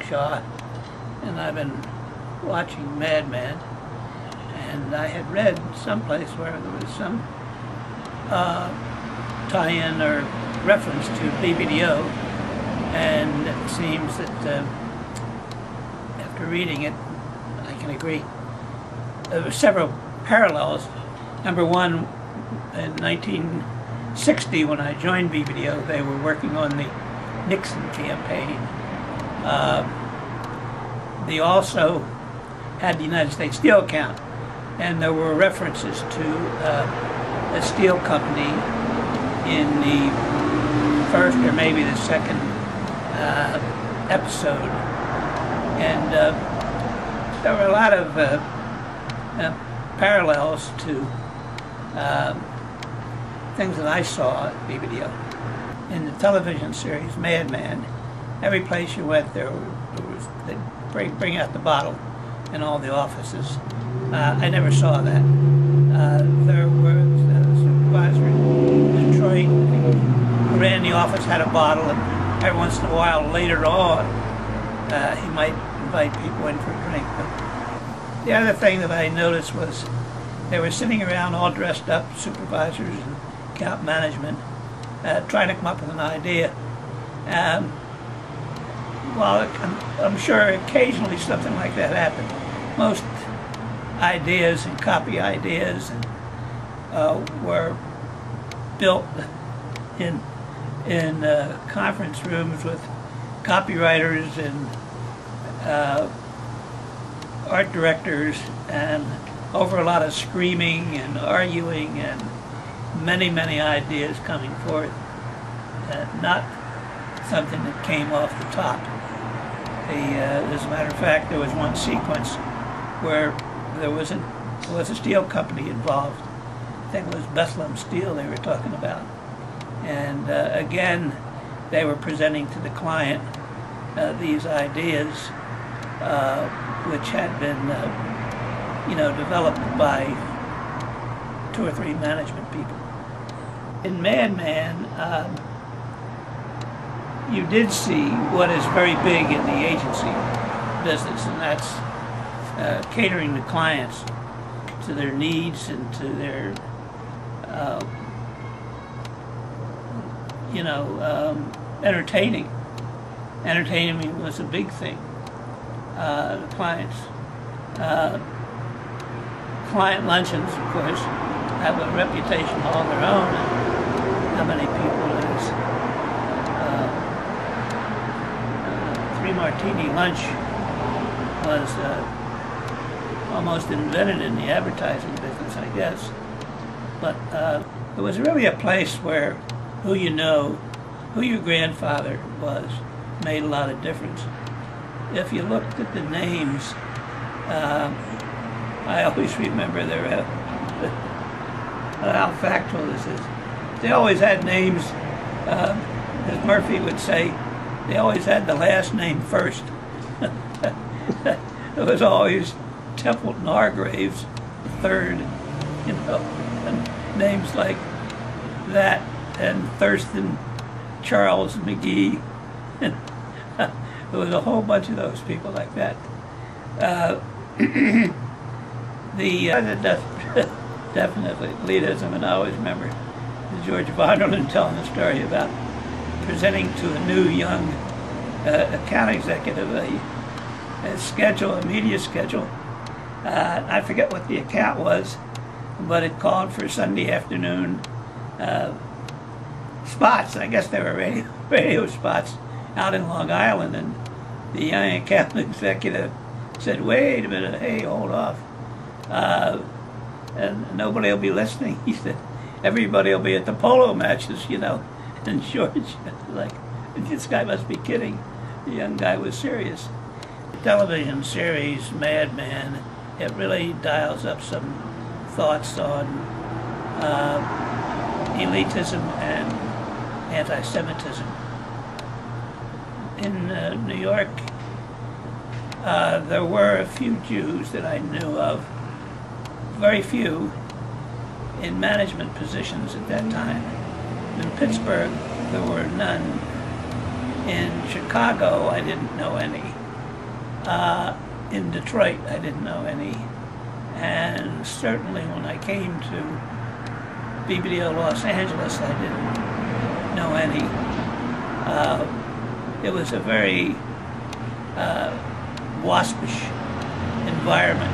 Blackshaw, and I've been watching Mad Men, and I had read someplace where there was some tie-in or reference to BBDO, and it seems that after reading it, I can agree. There were several parallels. Number one, in 1960, when I joined BBDO, they were working on the Nixon campaign. They also had the United States Steel account, and there were references to a steel company in the first or maybe the second episode. And there were a lot of parallels to things that I saw at BBDO. In the television series Mad Men, every place you went they'd bring out the bottle in all the offices. I never saw that. There was a supervisor in Detroit who ran the office, had a bottle, and every once in a while later on he might invite people in for a drink. But the other thing that I noticed was they were sitting around all dressed up, supervisors and account management, trying to come up with an idea. Well, I'm sure occasionally something like that happened. Most ideas and copy ideas were built in conference rooms with copywriters and art directors, and over a lot of screaming and arguing and many ideas coming forth, not something that came off the top. As a matter of fact, there was one sequence where there was a steel company involved. I think it was Bethlehem Steel they were talking about. And again, they were presenting to the client these ideas which had been developed by 2 or 3 management people. In Mad Men, you did see what is very big in the agency business, and that's catering to clients, to their needs and to their, entertaining. Entertaining was a big thing. The clients. Client luncheons, of course, have a reputation all their own. And how many people is 3 martini lunch was almost invented in the advertising business, I guess. But it was really a place where who your grandfather was, made a lot of difference. If you looked at the names, I always remember how factual this is. They always had names, as Murphy would say, they always had the last name first. It was always Templeton Hargraves III, and names like that, and Thurston Charles McGee. There was a whole bunch of those people like that. Definitely elitism, and I always remember George Vonderland telling the story about presenting to a new young account executive a schedule, a media schedule. I forget what the account was, but it called for Sunday afternoon spots. I guess they were radio spots out in Long Island, and the young account executive said, "Wait a minute, hey, hold off. And nobody will be listening." He said, "Everybody will be at the polo matches, And George, like, this guy must be kidding. The young guy was serious. The television series Mad Men, it really dials up some thoughts on elitism and anti-Semitism. In New York, there were a few Jews that I knew of, very few, in management positions at that time. In Pittsburgh, there were none. In Chicago, I didn't know any. In Detroit, I didn't know any. And certainly when I came to BBDO Los Angeles, I didn't know any. It was a very waspish environment.